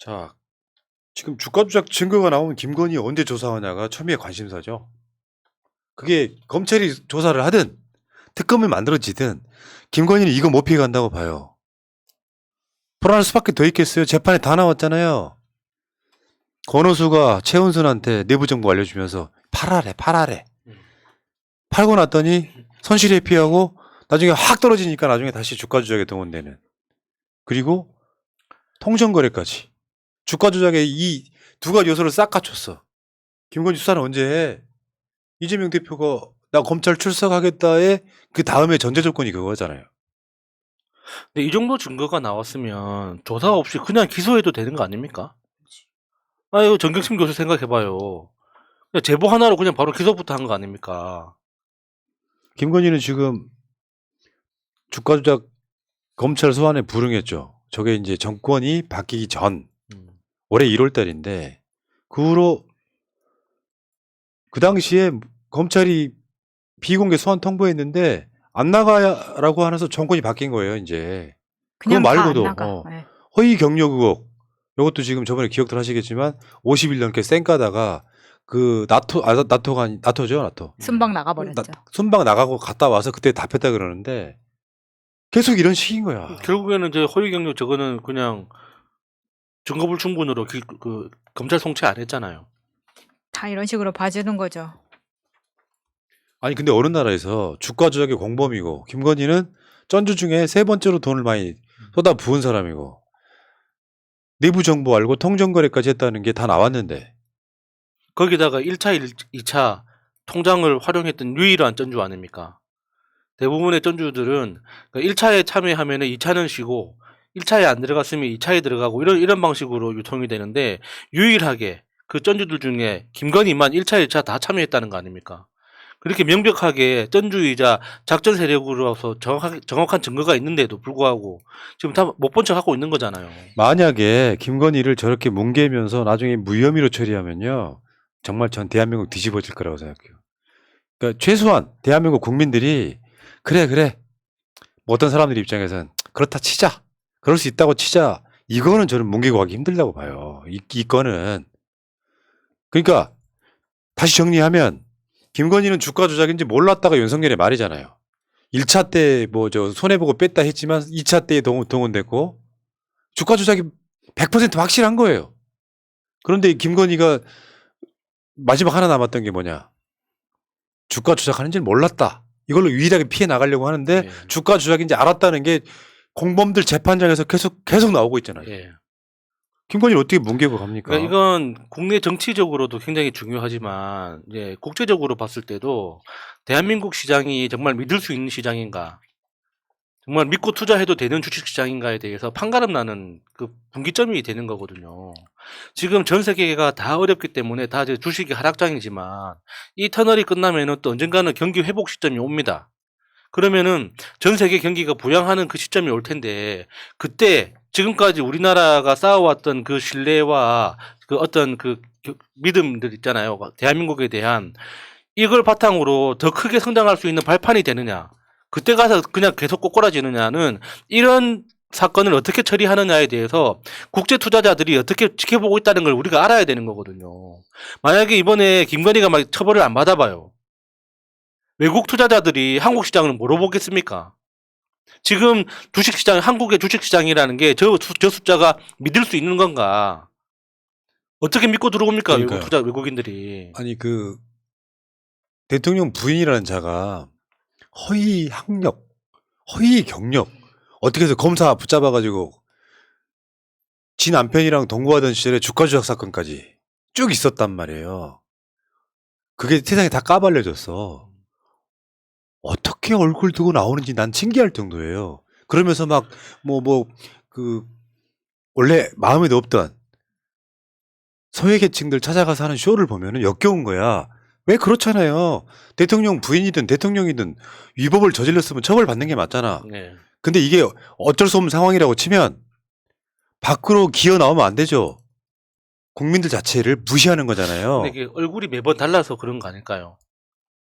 자, 지금 주가 조작 증거가 나온 김건희 언제 조사하냐가 초미의 관심사죠. 그게 검찰이 조사를 하든 특검을 만들어지든 김건희는 이거 못 피해간다고 봐요. 불안할 수밖에 더 있겠어요. 재판에 다 나왔잖아요. 권오수가 최은순한테 내부 정보 알려주면서 팔아래. 팔고 났더니 손실 회피하고 나중에 확 떨어지니까 나중에 다시 주가 조작에 동원되는. 그리고 통정거래까지. 주가 조작에 이 두 가지 요소를 싹 갖췄어. 김건희 수사는 언제 해? 이재명 대표가 나 검찰 출석하겠다에 그 다음에 전제 조건이 그거잖아요. 근데 이 정도 증거가 나왔으면 조사 없이 그냥 기소해도 되는 거 아닙니까? 아유, 정경심 교수 생각해봐요. 그냥 제보 하나로 그냥 바로 기소부터 한 거 아닙니까? 김건희는 지금 주가 조작 검찰 소환에 불응했죠. 저게 이제 정권이 바뀌기 전 올해 1월 달인데 그 후로 그 당시에 검찰이 비공개 소환 통보했는데 안 나가라고 하면서 정권이 바뀐 거예요, 이제. 그거 그냥 다 안 말고도 나가. 네. 허위 경력 의혹. 이것도 지금 저번에 기억들 하시겠지만 50일 넘게 쌩까다가 그 나토죠. 순방 나가버렸죠. 순방 나가고 갔다 와서 그때 답했다 그러는데 계속 이런 식인 거야. 결국에는 이제 허위 경력 저거는 그냥 증거불충분으로 검찰 송치 안 했잖아요. 다 이런 식으로 봐주는 거죠. 아니 근데 어느 나라에서 주가 조작의 공범이고 김건희는 전주 중에 세 번째로 돈을 많이 쏟아 부은 사람이고 내부 정보 알고 통정거래까지 했다는 게 다 나왔는데 거기다가 1차, 2차 통장을 활용했던 유일한 전주 아닙니까? 대부분의 전주들은 1차에 참여하면 2차는 쉬고 1차에 안 들어갔으면 2차에 들어가고 이런 방식으로 유통이 되는데 유일하게 그 전주들 중에 김건희만 1차, 2차 다 참여했다는 거 아닙니까? 그렇게 명백하게 전주이자 작전 세력으로서 정확한 증거가 있는데도 불구하고 지금 다 못 본 척 하고 있는 거잖아요. 만약에 김건희를 저렇게 뭉개면서 나중에 무혐의로 처리하면요 정말 전 대한민국 뒤집어질 거라고 생각해요. 그러니까 최소한 대한민국 국민들이 그래 뭐 어떤 사람들 입장에서는 그렇다 치자 그럴 수 있다고 치자 이거는 저는 뭉개고 가기 힘들다고 봐요. 이 건은 그러니까 다시 정리하면 김건희는 주가 조작인지 몰랐다가 윤석열의 말이잖아요. 1차 때 뭐 저 손해보고 뺐다 했지만 2차 때에 동원됐고 주가 조작이 100% 확실한 거예요. 그런데 김건희가 마지막 하나 남았던 게 뭐냐. 주가 조작하는지 몰랐다. 이걸로 유일하게 피해 나가려고 하는데 예. 주가 조작인지 알았다는 게 공범들 재판장에서 계속 나오고 있잖아요. 예. 김건희를 어떻게 뭉개고 갑니까? 그러니까 이건 국내 정치적으로도 굉장히 중요하지만 이제 국제적으로 봤을 때도 대한민국 시장이 정말 믿을 수 있는 시장인가, 정말 믿고 투자해도 되는 주식시장인가에 대해서 판가름 나는 그 분기점이 되는 거거든요. 지금 전 세계가 다 어렵기 때문에 다 이제 주식이 하락장이지만 이 터널이 끝나면은 또 언젠가는 경기 회복 시점이 옵니다. 그러면은 전 세계 경기가 부양하는 그 시점이 올 텐데 그때 지금까지 우리나라가 쌓아왔던 그 신뢰와 그 어떤 그 믿음들 있잖아요. 대한민국에 대한 이걸 바탕으로 더 크게 성장할 수 있는 발판이 되느냐. 그때 가서 그냥 계속 꼬꾸라지느냐는 이런 사건을 어떻게 처리하느냐에 대해서 국제 투자자들이 어떻게 지켜보고 있다는 걸 우리가 알아야 되는 거거든요. 만약에 이번에 김건희가 막 처벌을 안 받아봐요. 외국 투자자들이 한국 시장을 뭐로 보겠습니까? 지금 주식시장, 한국의 주식시장이라는 게 저 숫자가 믿을 수 있는 건가? 어떻게 믿고 들어옵니까? 그러니까요. 외국인들이. 아니 그 대통령 부인이라는 자가 허위 학력, 허위 경력 어떻게 해서 검사 붙잡아가지고 지 남편이랑 동거하던 시절에 주가 조작 사건까지 쭉 있었단 말이에요. 그게 세상에 다 까발려졌어. 어떻게 얼굴 두고 나오는지 난 신기할 정도예요. 그러면서 막 원래 마음에도 없던 소외계층들 찾아가서 하는 쇼를 보면은 역겨운 거야. 왜 그렇잖아요. 대통령 부인이든 대통령이든 위법을 저질렀으면 처벌받는 게 맞잖아. 네. 근데 이게 어쩔 수 없는 상황이라고 치면 밖으로 기어 나오면 안 되죠. 국민들 자체를 무시하는 거잖아요. 근데 이게 얼굴이 매번 달라서 그런 거 아닐까요?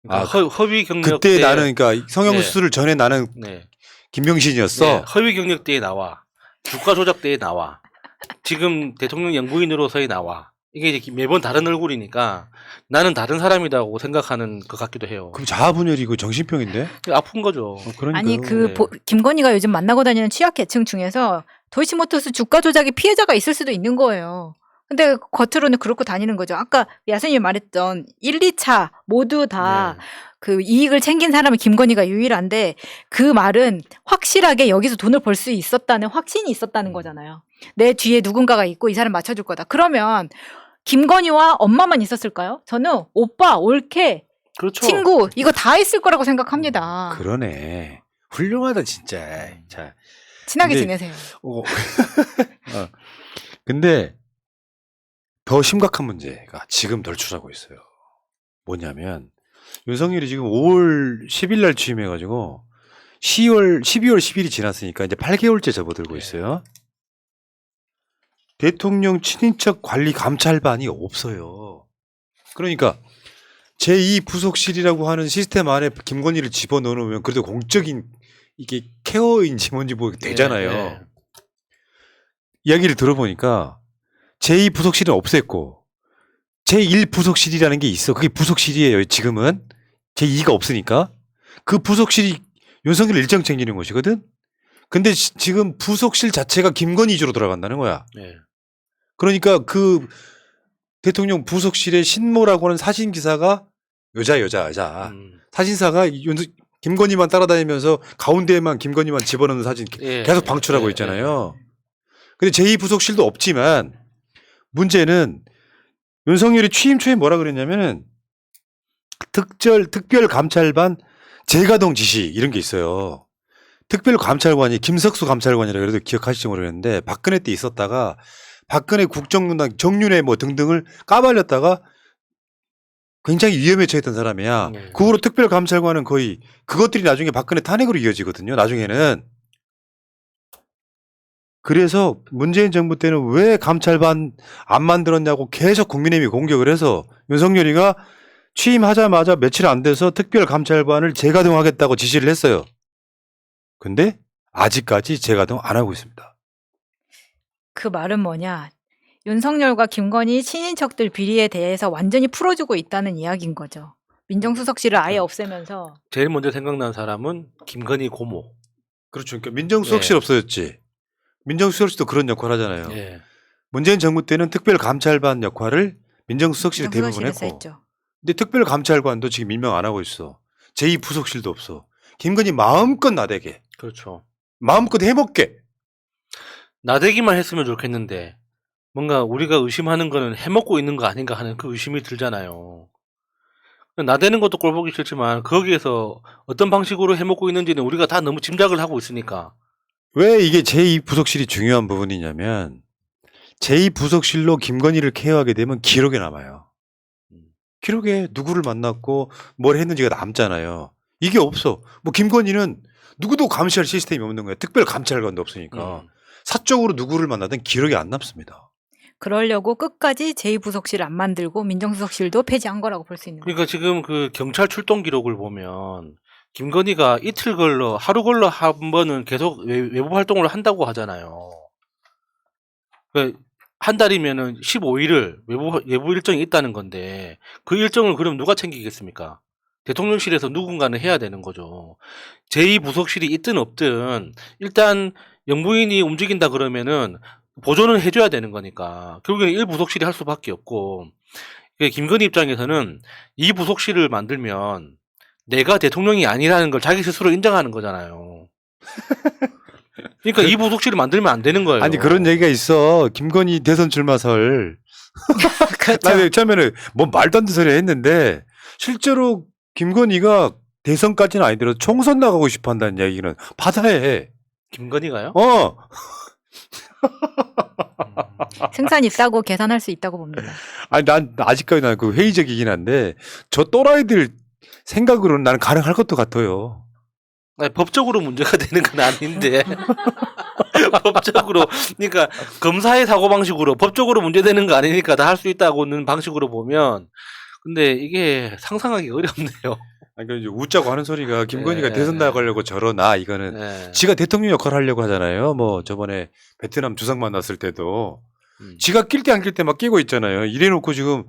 아, 그러니까 허위 경력 그때 때 나는 그러니까 성형수술을 전에 나는 네. 김명신이었어. 네. 허위 경력 때에 나와. 주가 조작 때에 나와. 지금 대통령 영부인으로서의 나와 이게 이제 매번 다른 얼굴이니까 나는 다른 사람이라고 생각하는 것 같기도 해요. 그럼 자아분열이고 정신병인데? 아픈 거죠. 그러니까 아니 그 네. 김건희가 요즘 만나고 다니는 취약계층 중에서 도이치모터스 주가 조작의 피해자가 있을 수도 있는 거예요. 근데 겉으로는 그렇고 다니는 거죠. 아까 야선님이 말했던 1, 2차 모두 다 네. 그 이익을 챙긴 사람이 김건희가 유일한데 그 말은 확실하게 여기서 돈을 벌 수 있었다는 확신이 있었다는 거잖아요. 내 뒤에 누군가가 있고 이 사람 맞춰줄 거다. 그러면 김건희와 엄마만 있었을까요? 저는 오빠, 올케, 그렇죠. 친구 이거 다 있을 거라고 생각합니다. 그러네. 훌륭하다 진짜. 자, 친하게 근데- 지내세요. 어. 근데 더 심각한 문제가 지금 널출하고 있어요. 뭐냐면 윤석열이 지금 5월 10일 날 취임해가지고 12월 10일이 지났으니까 이제 8개월째 접어들고 네. 있어요. 대통령 친인척 관리 감찰반이 없어요. 그러니까 제2 부속실이라고 하는 시스템 안에 김건희를 집어넣으면 그래도 공적인 이게 케어인지 뭔지 뭐 되잖아요. 네. 이야기를 들어보니까 제2 부속실은 없앴고 제1 부속실이라는 게 있어. 그게 부속실이에요. 지금은 제2가 없으니까 그 부속실이 윤석열 일정 챙기는 것이거든. 근데 지금 부속실 자체가 김건희 위주로 돌아간다는 거야. 네. 그러니까 그 대통령 부속실의 신모라고 하는 사진 기사가 여자. 사진사가 김건희만 따라다니면서 가운데에만 김건희만 집어넣는 사진 예. 계속 방출하고 예. 있잖아요. 근데 제2 부속실도 없지만 문제는 윤석열이 취임 초에 뭐라 그랬냐면은 특별 감찰반 재가동 지시 이런 게 있어요. 특별 감찰관이 김석수 감찰관이라 그래도 기억하실지 모르겠는데 박근혜 때 있었다가 박근혜 국정농단 정윤회 뭐 등등을 까발렸다가 굉장히 위험에 처했던 사람이야. 네. 그 후로 특별 감찰관은 거의 그것들이 나중에 박근혜 탄핵으로 이어지거든요. 나중에는. 그래서 문재인 정부 때는 왜 감찰반 안 만들었냐고 계속 국민의힘이 공격을 해서 윤석열이가 취임하자마자 며칠 안 돼서 특별 감찰반을 재가동하겠다고 지시를 했어요. 근데 아직까지 재가동 안 하고 있습니다. 그 말은 뭐냐? 윤석열과 김건희 친인척들 비리에 대해서 완전히 풀어주고 있다는 이야기인 거죠. 민정수석실을 아예 없애면서 제일 먼저 생각난 사람은 김건희 고모. 그렇죠. 그러니까 민정수석실 네. 없어졌지. 민정수석실도 그런 역할 하잖아요. 예. 문재인 정부 때는 특별감찰반 역할을 민정수석실이 대부분 민정수석실에서 했고. 했죠. 근데 특별감찰관도 지금 임명 안 하고 있어. 제2부속실도 없어. 김건희 마음껏 나대게. 그렇죠. 마음껏 해먹게. 나대기만 했으면 좋겠는데 뭔가 우리가 의심하는 거는 해먹고 있는 거 아닌가 하는 그 의심이 들잖아요. 나대는 것도 꼴보기 싫지만 거기에서 어떤 방식으로 해먹고 있는지는 우리가 다 너무 짐작을 하고 있으니까. 왜 이게 제2부속실이 중요한 부분이냐면 제2부속실로 김건희를 케어하게 되면 기록에 남아요. 기록에 누구를 만났고 뭘 했는지가 남잖아요. 이게 없어. 뭐 김건희는 누구도 감시할 시스템이 없는 거야. 특별감찰관도 없으니까. 사적으로 누구를 만나든 기록이 안 남습니다. 그러려고 끝까지 제2부속실을 안 만들고 민정수석실도 폐지한 거라고 볼 수 있는 거예요. 그러니까 지금 그 경찰 출동 기록을 보면 김건희가 이틀 걸러 하루 걸러 한 번은 계속 외부 활동을 한다고 하잖아요. 그러니까 한 달이면은 15일을 외부 일정이 있다는 건데 그 일정을 그럼 누가 챙기겠습니까? 대통령실에서 누군가는 해야 되는 거죠. 제2부속실이 있든 없든 일단 영부인이 움직인다 그러면은 보조는 해줘야 되는 거니까 결국에는 1부속실이 할 수밖에 없고 김건희 입장에서는 이 부속실을 만들면 내가 대통령이 아니라는 걸 자기 스스로 인정하는 거잖아요. 그러니까 이 부속실을 만들면 안 되는 거예요. 아니 그런 얘기가 있어. 김건희 대선 출마설. 그렇죠. 나 처음에는 뭐 말도 안 되는 소리 했는데 실제로 김건희가 대선까지는 아니더라도 총선 나가고 싶어 한다는 얘기는 바다에 해. 김건희가요? 승산 있다고 계산할 수 있다고 봅니다. 아니 난 아직까지 난 그 회의적이긴 한데 저 또라이들 생각으로는 나는 가능할 것도 같아요. 아니, 법적으로 문제가 되는 건 아닌데 법적으로 그러니까 검사의 사고방식으로 법적으로 문제되는 거 아니니까 다 할 수 있다고는 방식으로 보면 근데 이게 상상하기 어렵네요. 아니, 그러니까 이제 웃자고 하는 소리가 김건희가 예, 대선 예. 나가려고 저러나 이거는 예. 지가 대통령 역할 하려고 하잖아요. 뭐 저번에 베트남 주상 만났을 때도 지가 낄 때 안 낄 때 막 끼고 있잖아요. 이래놓고 지금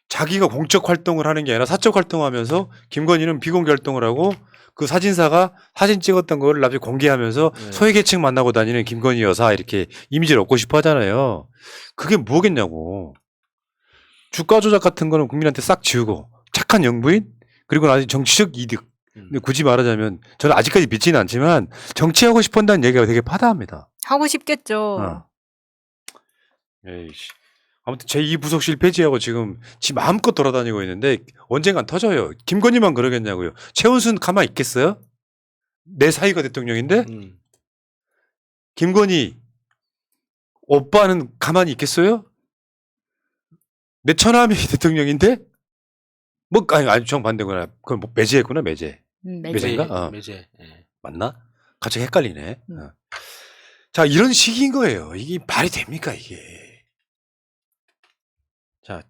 자기가 공적 활동을 하는 게 아니라 사적 활동하면서 김건희는 비공개 활동을 하고 그 사진사가 사진 찍었던 걸 나중에 공개하면서 네. 소외계층 만나고 다니는 김건희 여사 이렇게 이미지를 얻고 싶어 하잖아요. 그게 뭐겠냐고. 주가 조작 같은 거는 국민한테 싹 지우고 착한 영부인 그리고 나중에 정치적 이득. 근데 굳이 말하자면 저는 아직까지 믿지는 않지만 정치하고 싶어한다는 얘기가 되게 파다합니다. 하고 싶겠죠. 어. 에이씨. 아무튼 제2부속실 폐지하고 지금 지 마음껏 돌아다니고 있는데 언젠간 터져요. 김건희만 그러겠냐고요. 최은순 가만히 있겠어요? 내 사위가 대통령인데 김건희 오빠는 가만히 있겠어요? 내 처남이 대통령인데 뭐 아니 정반대구나. 그건 뭐 매제했구나 매제. 매제인가? 어. 매제. 예. 맞나? 갑자기 헷갈리네. 음. 어. 자 이런 식인 거예요. 이게 말이 됩니까 이게? 자